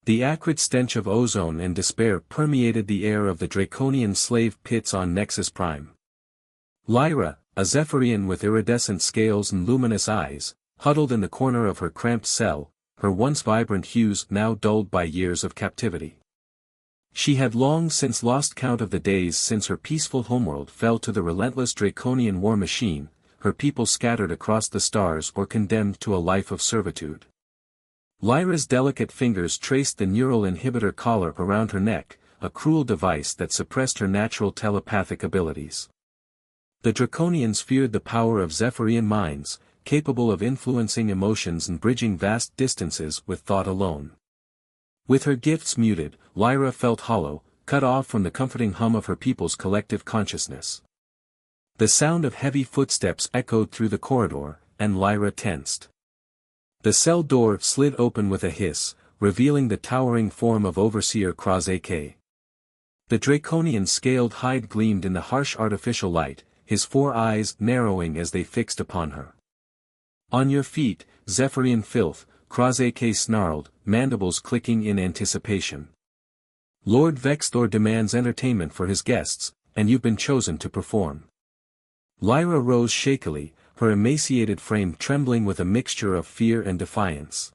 The acrid stench of ozone and despair permeated the air of the draconian slave pits on Nexus Prime. Lyra, a Zephyrian with iridescent scales and luminous eyes, huddled in the corner of her cramped cell, her once vibrant hues now dulled by years of captivity. She had long since lost count of the days since her peaceful homeworld fell to the relentless draconian war machine, her people scattered across the stars or condemned to a life of servitude. Lyra's delicate fingers traced the neural inhibitor collar around her neck, a cruel device that suppressed her natural telepathic abilities. The Draconians feared the power of Zephyrian minds, capable of influencing emotions and bridging vast distances with thought alone. With her gifts muted, Lyra felt hollow, cut off from the comforting hum of her people's collective consciousness. The sound of heavy footsteps echoed through the corridor, and Lyra tensed. The cell door slid open with a hiss, revealing the towering form of Overseer Krasek. The draconian scaled hide gleamed in the harsh artificial light, his 4 eyes narrowing as they fixed upon her. "On your feet, Zephyrian filth," Krasek snarled, mandibles clicking in anticipation. "Lord Vexthor demands entertainment for his guests, and you've been chosen to perform." Lyra rose shakily, her emaciated frame trembling with a mixture of fear and defiance.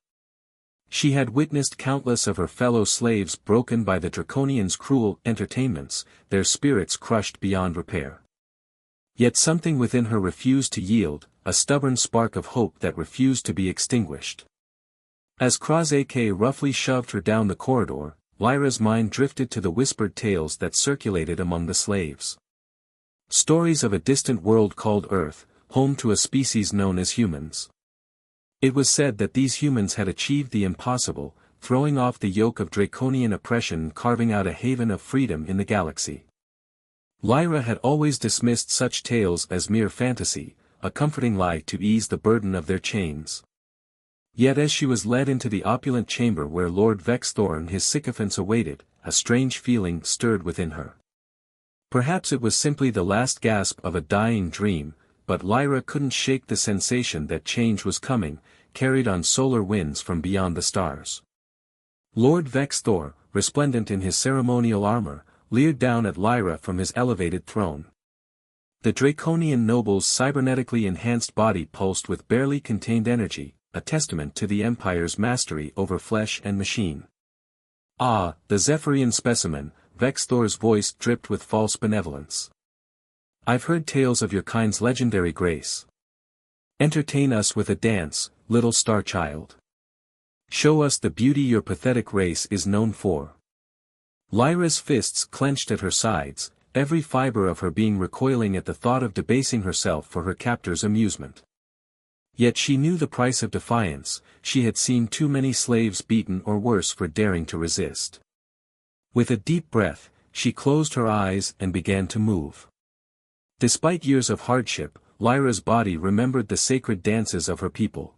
She had witnessed countless of her fellow slaves broken by the Draconians' cruel entertainments, their spirits crushed beyond repair. Yet something within her refused to yield, a stubborn spark of hope that refused to be extinguished. As Krasek roughly shoved her down the corridor, Lyra's mind drifted to the whispered tales that circulated among the slaves. Stories of a distant world called Earth, home to a species known as humans. It was said that these humans had achieved the impossible, throwing off the yoke of draconian oppression and carving out a haven of freedom in the galaxy. Lyra had always dismissed such tales as mere fantasy, a comforting lie to ease the burden of their chains. Yet as she was led into the opulent chamber where Lord Vexthor and his sycophants awaited, a strange feeling stirred within her. Perhaps it was simply the last gasp of a dying dream, but Lyra couldn't shake the sensation that change was coming, carried on solar winds from beyond the stars. Lord Vexthor, resplendent in his ceremonial armor, leered down at Lyra from his elevated throne. The draconian noble's cybernetically enhanced body pulsed with barely contained energy, a testament to the Empire's mastery over flesh and machine. "Ah, the Zephyrian specimen," Vexthor's voice dripped with false benevolence. "I've heard tales of your kind's legendary grace. Entertain us with a dance, little star child. Show us the beauty your pathetic race is known for." Lyra's fists clenched at her sides, every fiber of her being recoiling at the thought of debasing herself for her captor's amusement. Yet she knew the price of defiance, she had seen too many slaves beaten or worse for daring to resist. With a deep breath, she closed her eyes and began to move. Despite years of hardship, Lyra's body remembered the sacred dances of her people.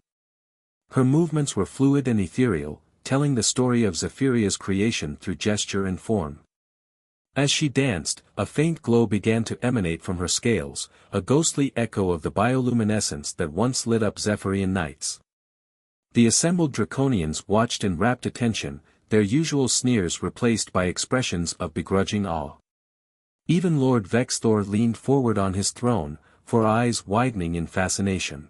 Her movements were fluid and ethereal, telling the story of Zephyria's creation through gesture and form. As she danced, a faint glow began to emanate from her scales, a ghostly echo of the bioluminescence that once lit up Zephyrian nights. The assembled Draconians watched in rapt attention, their usual sneers replaced by expressions of begrudging awe. Even Lord Vexthor leaned forward on his throne, for eyes widening in fascination.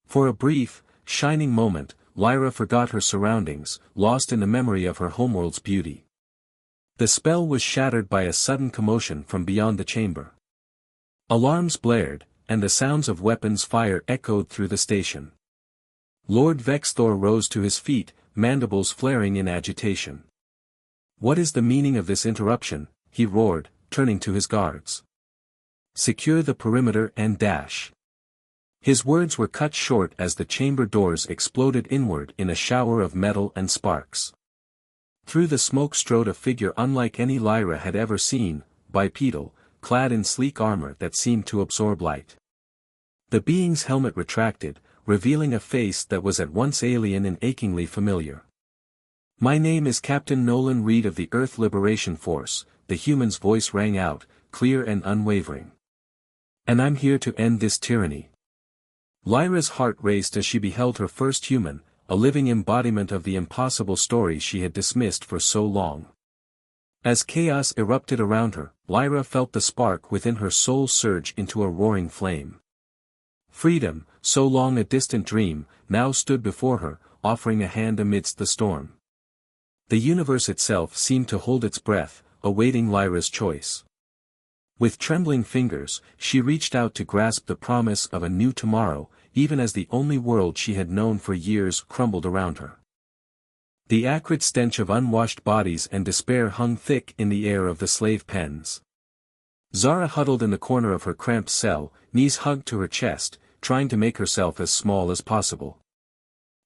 For a brief, shining moment, Lyra forgot her surroundings, lost in the memory of her homeworld's beauty. The spell was shattered by a sudden commotion from beyond the chamber. Alarms blared, and the sounds of weapons fire echoed through the station. Lord Vexthor rose to his feet, mandibles flaring in agitation. "What is the meaning of this interruption?" he roared, turning to his guards. "Secure the perimeter and dash." His words were cut short as the chamber doors exploded inward in a shower of metal and sparks. Through the smoke strode a figure unlike any Lyra had ever seen, bipedal, clad in sleek armor that seemed to absorb light. The being's helmet retracted, revealing a face that was at once alien and achingly familiar. "My name is Captain Nolan Reed of the Earth Liberation Force," the human's voice rang out, clear and unwavering. "And I'm here to end this tyranny." Lyra's heart raced as she beheld her first human, a living embodiment of the impossible story she had dismissed for so long. As chaos erupted around her, Lyra felt the spark within her soul surge into a roaring flame. Freedom, so long a distant dream, now stood before her, offering a hand amidst the storm. The universe itself seemed to hold its breath, awaiting Lyra's choice. With trembling fingers, she reached out to grasp the promise of a new tomorrow, even as the only world she had known for years crumbled around her. The acrid stench of unwashed bodies and despair hung thick in the air of the slave pens. Zara huddled in the corner of her cramped cell, knees hugged to her chest, trying to make herself as small as possible.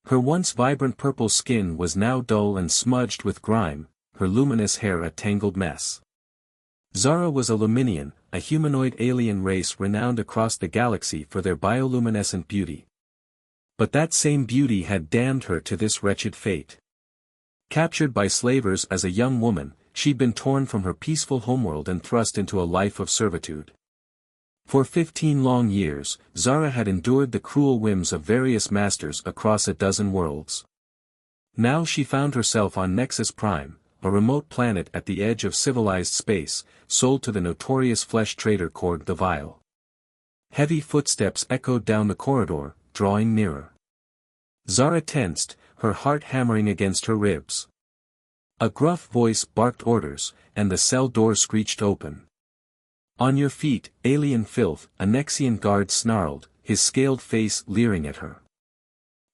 Her once vibrant purple skin was now dull and smudged with grime, her luminous hair a tangled mess. Zara was a Luminian, a humanoid alien race renowned across the galaxy for their bioluminescent beauty. But that same beauty had damned her to this wretched fate. Captured by slavers as a young woman, she'd been torn from her peaceful homeworld and thrust into a life of servitude. For 15 long years, Zara had endured the cruel whims of various masters across a dozen worlds. Now she found herself on Nexus Prime, a remote planet at the edge of civilized space, sold to the notorious flesh trader Korg the Vile. Heavy footsteps echoed down the corridor, drawing nearer. Zara tensed, her heart hammering against her ribs. A gruff voice barked orders, and the cell door screeched open. "On your feet, alien filth," a Nexian guard snarled, his scaled face leering at her.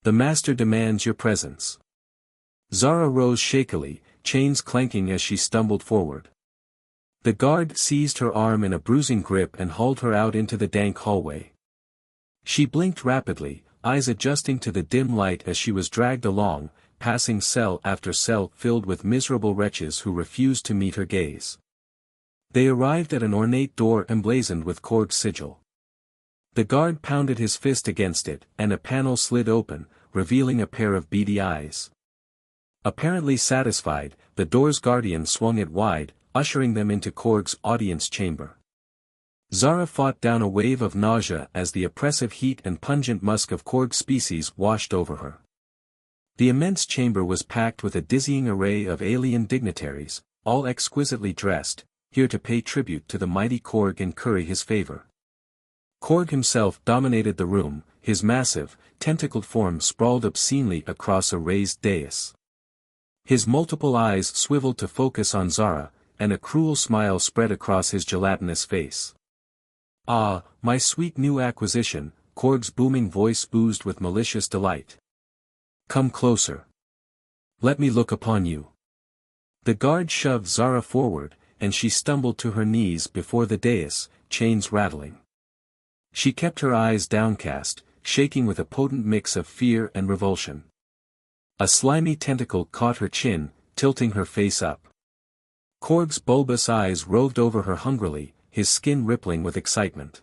"The master demands your presence." Zara rose shakily, chains clanking as she stumbled forward. The guard seized her arm in a bruising grip and hauled her out into the dank hallway. She blinked rapidly, eyes adjusting to the dim light as she was dragged along, passing cell after cell filled with miserable wretches who refused to meet her gaze. They arrived at an ornate door emblazoned with Korg's sigil. The guard pounded his fist against it, and a panel slid open, revealing a pair of beady eyes. Apparently satisfied, the door's guardian swung it wide, ushering them into Korg's audience chamber. Zara fought down a wave of nausea as the oppressive heat and pungent musk of Korg's species washed over her. The immense chamber was packed with a dizzying array of alien dignitaries, all exquisitely dressed, here to pay tribute to the mighty Korg and curry his favor. Korg himself dominated the room, his massive, tentacled form sprawled obscenely across a raised dais. His multiple eyes swiveled to focus on Zara, and a cruel smile spread across his gelatinous face. "Ah, my sweet new acquisition," Korg's booming voice oozed with malicious delight. "Come closer. Let me look upon you." The guard shoved Zara forward, and she stumbled to her knees before the dais, chains rattling. She kept her eyes downcast, shaking with a potent mix of fear and revulsion. A slimy tentacle caught her chin, tilting her face up. Korg's bulbous eyes roved over her hungrily, his skin rippling with excitement.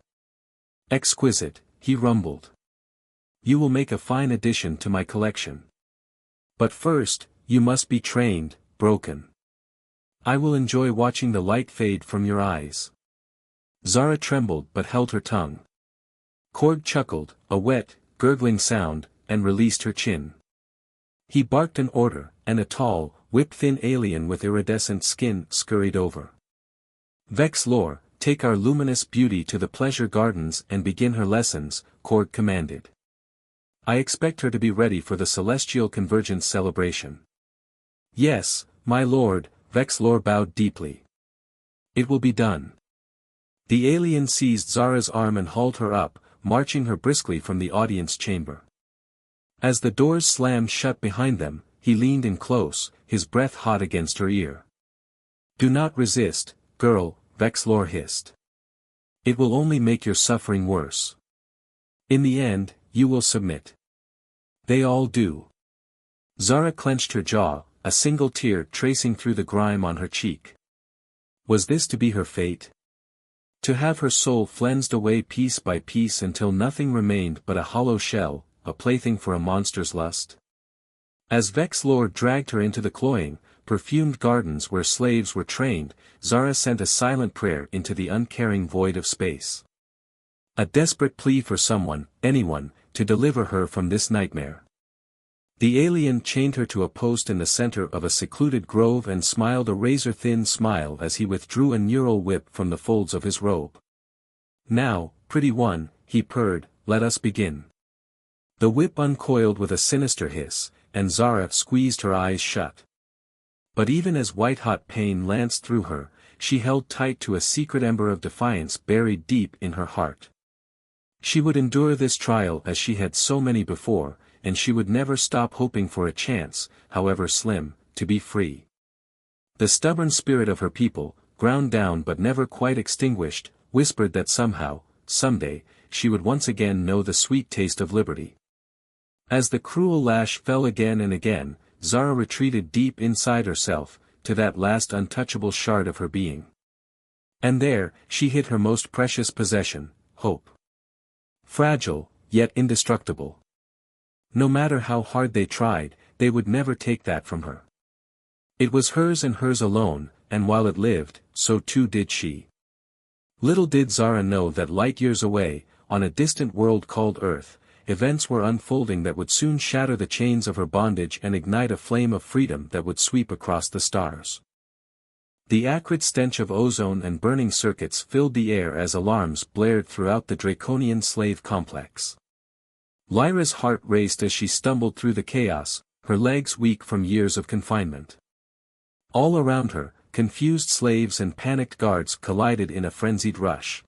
"Exquisite," he rumbled. "You will make a fine addition to my collection. But first, you must be trained, broken. I will enjoy watching the light fade from your eyes." Zara trembled but held her tongue. Korg chuckled, a wet, gurgling sound, and released her chin. He barked an order, and a tall, whip-thin alien with iridescent skin scurried over. "Vex Lore, take our luminous beauty to the pleasure gardens and begin her lessons," Korg commanded. "I expect her to be ready for the celestial convergence celebration." "Yes, my lord," Vex Lore bowed deeply. "It will be done." The alien seized Zara's arm and hauled her up, marching her briskly from the audience chamber. As the doors slammed shut behind them, he leaned in close, his breath hot against her ear. "Do not resist, girl," Vex Lore hissed. "It will only make your suffering worse. In the end, you will submit." "They all do." Zara clenched her jaw, a single tear tracing through the grime on her cheek. Was this to be her fate? To have her soul flensed away piece by piece until nothing remained but a hollow shell, a plaything for a monster's lust? As Vex Lore dragged her into the cloying, perfumed gardens where slaves were trained, Zara sent a silent prayer into the uncaring void of space. A desperate plea for someone, anyone, to deliver her from this nightmare. The alien chained her to a post in the center of a secluded grove and smiled a razor-thin smile as he withdrew a neural whip from the folds of his robe. "Now, pretty one," he purred, "let us begin." The whip uncoiled with a sinister hiss, and Zara squeezed her eyes shut. But even as white-hot pain lanced through her, she held tight to a secret ember of defiance buried deep in her heart. She would endure this trial as she had so many before, and she would never stop hoping for a chance, however slim, to be free. The stubborn spirit of her people, ground down but never quite extinguished, whispered that somehow, someday, she would once again know the sweet taste of liberty. As the cruel lash fell again and again, Zara retreated deep inside herself, to that last untouchable shard of her being. And there, she hid her most precious possession, hope. Fragile, yet indestructible. No matter how hard they tried, they would never take that from her. It was hers and hers alone, and while it lived, so too did she. Little did Zara know that light years away, on a distant world called Earth, events were unfolding that would soon shatter the chains of her bondage and ignite a flame of freedom that would sweep across the stars. The acrid stench of ozone and burning circuits filled the air as alarms blared throughout the Draconian slave complex. Lyra's heart raced as she stumbled through the chaos, her legs weak from years of confinement. All around her, confused slaves and panicked guards collided in a frenzied rush.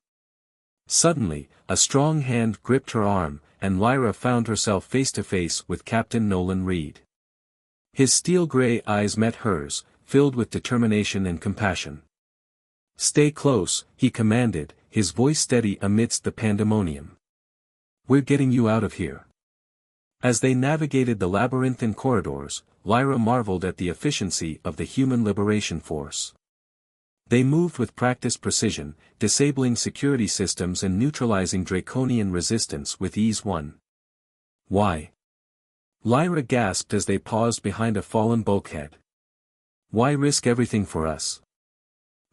Suddenly, a strong hand gripped her arm, and Lyra found herself face to face with Captain Nolan Reed. His steel-gray eyes met hers, filled with determination and compassion. "Stay close," he commanded, his voice steady amidst the pandemonium. "We're getting you out of here." As they navigated the labyrinthine corridors, Lyra marveled at the efficiency of the human liberation force. They moved with practiced precision, disabling security systems and neutralizing draconian resistance with ease. "Why?" Lyra gasped as they paused behind a fallen bulkhead. "Why risk everything for us?"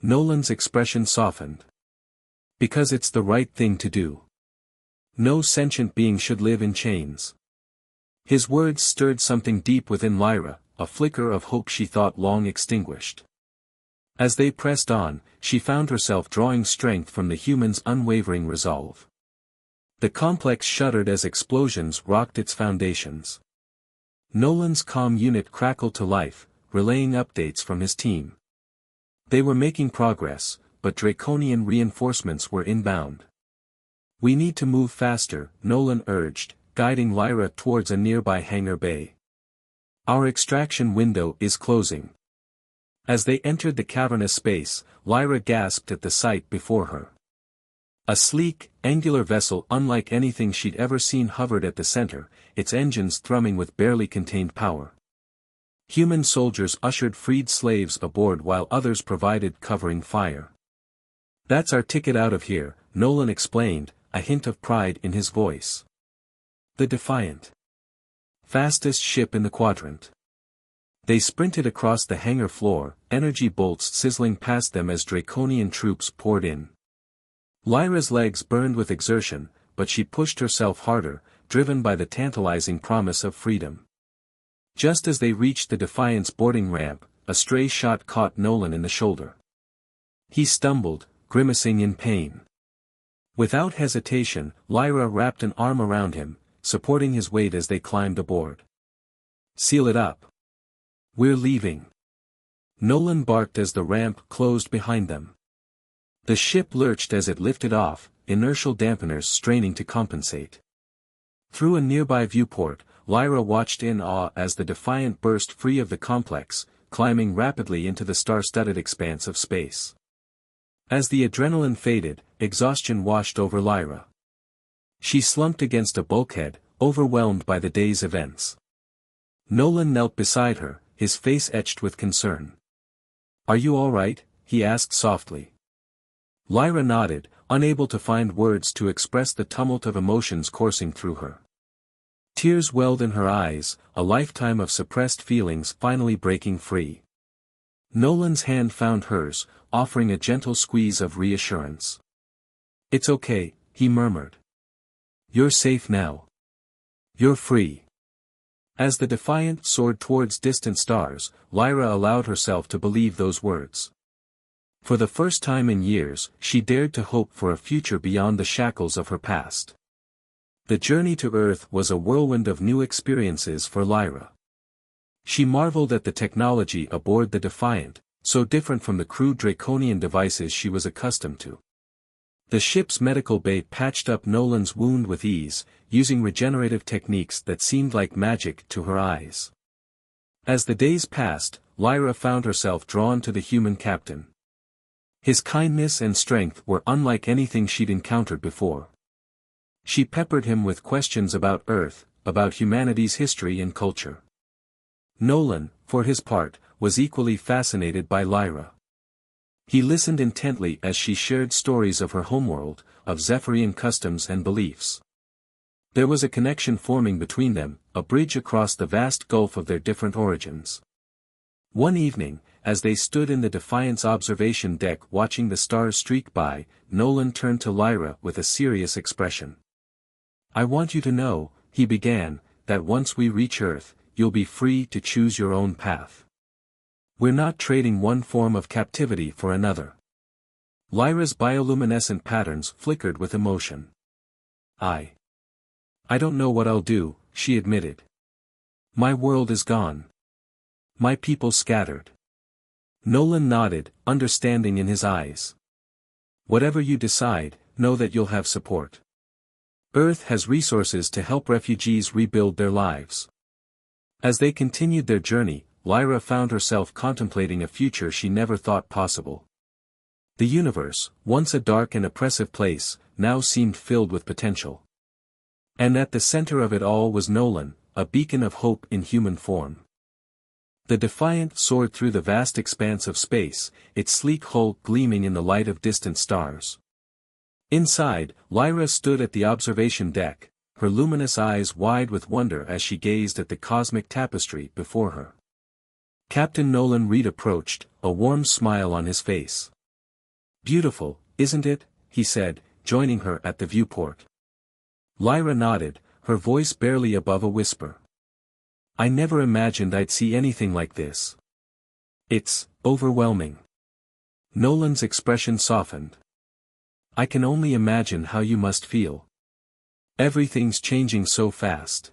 Nolan's expression softened. "Because it's the right thing to do. No sentient being should live in chains." His words stirred something deep within Lyra, a flicker of hope she thought long extinguished. As they pressed on, she found herself drawing strength from the human's unwavering resolve. The complex shuddered as explosions rocked its foundations. Nolan's comm unit crackled to life, relaying updates from his team. They were making progress, but draconian reinforcements were inbound. "We need to move faster," Nolan urged, guiding Lyra towards a nearby hangar bay. "Our extraction window is closing." As they entered the cavernous space, Lyra gasped at the sight before her. A sleek, angular vessel unlike anything she'd ever seen hovered at the center, its engines thrumming with barely contained power. Human soldiers ushered freed slaves aboard while others provided covering fire. "That's our ticket out of here," Nolan explained, a hint of pride in his voice. The Defiant. Fastest ship in the quadrant. They sprinted across the hangar floor, energy bolts sizzling past them as draconian troops poured in. Lyra's legs burned with exertion, but she pushed herself harder, driven by the tantalizing promise of freedom. Just as they reached the Defiant's boarding ramp, a stray shot caught Nolan in the shoulder. He stumbled, grimacing in pain. Without hesitation, Lyra wrapped an arm around him, supporting his weight as they climbed aboard. "Seal it up. We're leaving." Nolan barked as the ramp closed behind them. The ship lurched as it lifted off, inertial dampeners straining to compensate. Through a nearby viewport, Lyra watched in awe as the Defiant burst free of the complex, climbing rapidly into the star-studded expanse of space. As the adrenaline faded, exhaustion washed over Lyra. She slumped against a bulkhead, overwhelmed by the day's events. Nolan knelt beside her, his face etched with concern. "Are you all right?" he asked softly. Lyra nodded, unable to find words to express the tumult of emotions coursing through her. Tears welled in her eyes, a lifetime of suppressed feelings finally breaking free. Nolan's hand found hers, offering a gentle squeeze of reassurance. "It's okay," he murmured. "You're safe now. You're free." As the Defiant soared towards distant stars, Lyra allowed herself to believe those words. For the first time in years, she dared to hope for a future beyond the shackles of her past. The journey to Earth was a whirlwind of new experiences for Lyra. She marveled at the technology aboard the Defiant, so different from the crude draconian devices she was accustomed to. The ship's medical bay patched up Nolan's wound with ease, using regenerative techniques that seemed like magic to her eyes. As the days passed, Lyra found herself drawn to the human captain. His kindness and strength were unlike anything she'd encountered before. She peppered him with questions about Earth, about humanity's history and culture. Nolan, for his part, was equally fascinated by Lyra. He listened intently as she shared stories of her homeworld, of Zephyrian customs and beliefs. There was a connection forming between them, a bridge across the vast gulf of their different origins. One evening, as they stood in the Defiant's observation deck watching the stars streak by, Nolan turned to Lyra with a serious expression. "I want you to know," he began, "that once we reach Earth, you'll be free to choose your own path. We're not trading one form of captivity for another." Lyra's bioluminescent patterns flickered with emotion. I don't know what I'll do," she admitted. "My world is gone. My people scattered." Nolan nodded, understanding in his eyes. "Whatever you decide, know that you'll have support. Earth has resources to help refugees rebuild their lives." As they continued their journey, Lyra found herself contemplating a future she never thought possible. The universe, once a dark and oppressive place, now seemed filled with potential. And at the center of it all was Nolan, a beacon of hope in human form. The Defiant soared through the vast expanse of space, its sleek hull gleaming in the light of distant stars. Inside, Lyra stood at the observation deck, her luminous eyes wide with wonder as she gazed at the cosmic tapestry before her. Captain Nolan Reed approached, a warm smile on his face. "Beautiful, isn't it?" he said, joining her at the viewport. Lyra nodded, her voice barely above a whisper. "I never imagined I'd see anything like this. It's overwhelming." Nolan's expression softened. "I can only imagine how you must feel. Everything's changing so fast."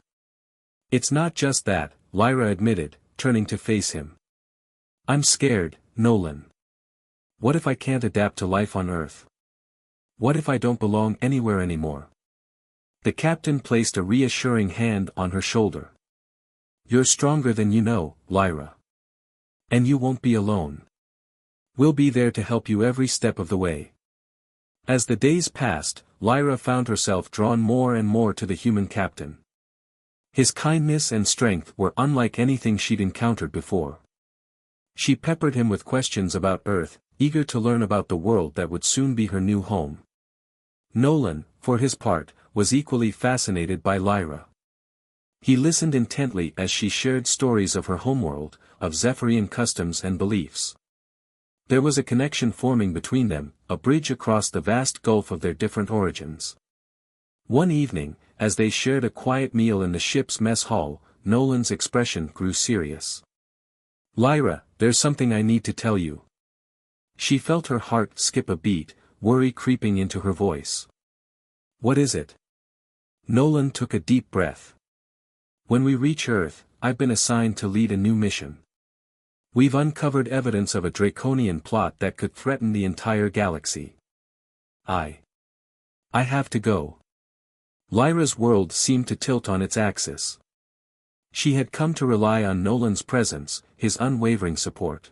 "It's not just that," Lyra admitted, turning to face him. "I'm scared, Nolan. What if I can't adapt to life on Earth? What if I don't belong anywhere anymore?" The captain placed a reassuring hand on her shoulder. "You're stronger than you know, Lyra. And you won't be alone. We'll be there to help you every step of the way." As the days passed, Lyra found herself drawn more and more to the human captain. His kindness and strength were unlike anything she'd encountered before. She peppered him with questions about Earth, eager to learn about the world that would soon be her new home. Nolan, for his part, was equally fascinated by Lyra. He listened intently as she shared stories of her homeworld, of Zephyrian customs and beliefs. There was a connection forming between them, a bridge across the vast gulf of their different origins. One evening, as they shared a quiet meal in the ship's mess hall, Nolan's expression grew serious. "Lyra, there's something I need to tell you." She felt her heart skip a beat, worry creeping into her voice. "What is it?" Nolan took a deep breath. "When we reach Earth, I've been assigned to lead a new mission. We've uncovered evidence of a draconian plot that could threaten the entire galaxy. I have to go." Lyra's world seemed to tilt on its axis. She had come to rely on Nolan's presence, his unwavering support.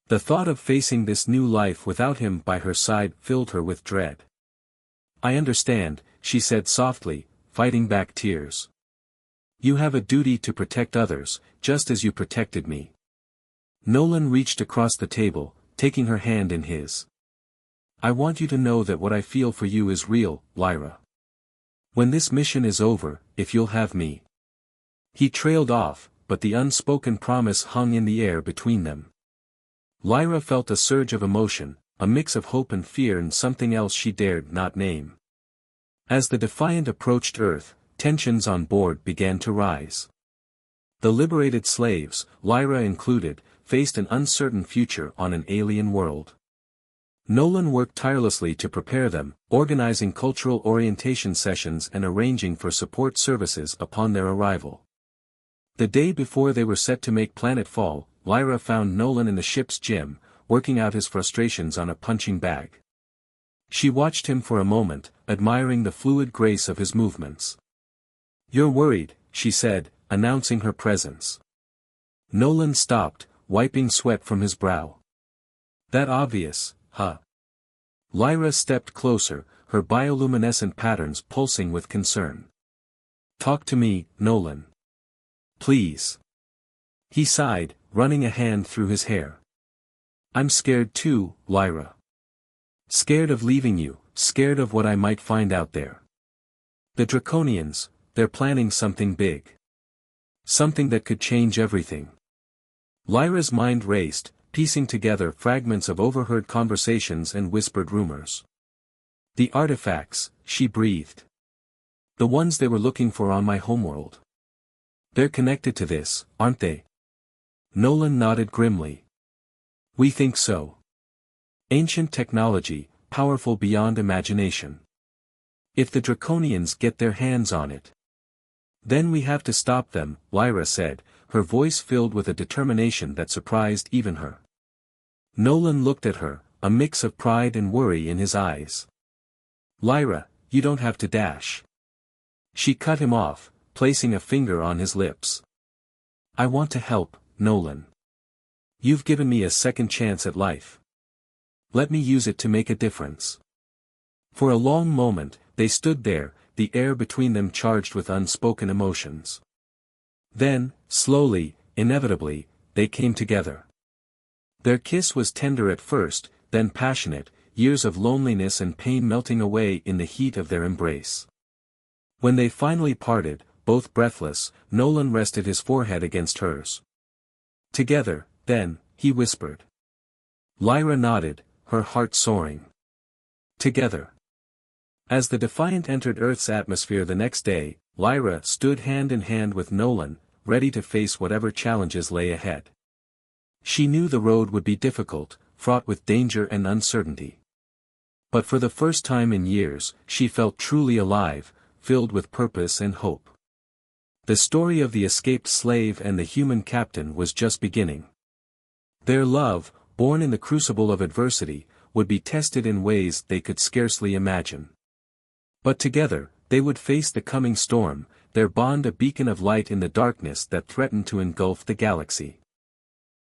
The thought of facing this new life without him by her side filled her with dread. "I understand," she said softly, fighting back tears. "You have a duty to protect others, just as you protected me." Nolan reached across the table, taking her hand in his. "I want you to know that what I feel for you is real, Lyra. When this mission is over, if you'll have me." He trailed off, but the unspoken promise hung in the air between them. Lyra felt a surge of emotion, a mix of hope and fear and something else she dared not name. As the Defiant approached Earth, tensions on board began to rise. The liberated slaves, Lyra included, faced an uncertain future on an alien world. Nolan worked tirelessly to prepare them, organizing cultural orientation sessions and arranging for support services upon their arrival. The day before they were set to make planetfall, Lyra found Nolan in the ship's gym, working out his frustrations on a punching bag. She watched him for a moment, admiring the fluid grace of his movements. "You're worried," she said, announcing her presence. Nolan stopped, wiping sweat from his brow. "That obvious, huh?" Lyra stepped closer, her bioluminescent patterns pulsing with concern. "Talk to me, Nolan. Please." He sighed, running a hand through his hair. "I'm scared too, Lyra. Scared of leaving you, scared of what I might find out there. The Draconians, they're planning something big. Something that could change everything." Lyra's mind raced, piecing together fragments of overheard conversations and whispered rumors. "The artifacts," she breathed. "The ones they were looking for on my homeworld. They're connected to this, aren't they?" Nolan nodded grimly. "We think so. Ancient technology, powerful beyond imagination. If the Draconians get their hands on it, then we have to stop them," Lyra said, her voice filled with a determination that surprised even her. Nolan looked at her, a mix of pride and worry in his eyes. "Lyra, you don't have to dash." She cut him off, placing a finger on his lips. "I want to help, Nolan. You've given me a second chance at life. Let me use it to make a difference." For a long moment, they stood there, the air between them charged with unspoken emotions. Then, slowly, inevitably, they came together. Their kiss was tender at first, then passionate, years of loneliness and pain melting away in the heat of their embrace. When they finally parted, both breathless, Nolan rested his forehead against hers. "Together, then," he whispered. Lyra nodded, her heart soaring. "Together." As the Defiant entered Earth's atmosphere the next day, Lyra stood hand in hand with Nolan, ready to face whatever challenges lay ahead. She knew the road would be difficult, fraught with danger and uncertainty. But for the first time in years, she felt truly alive, filled with purpose and hope. The story of the escaped slave and the human captain was just beginning. Their love, born in the crucible of adversity, would be tested in ways they could scarcely imagine. But together, they would face the coming storm, their bond a beacon of light in the darkness that threatened to engulf the galaxy.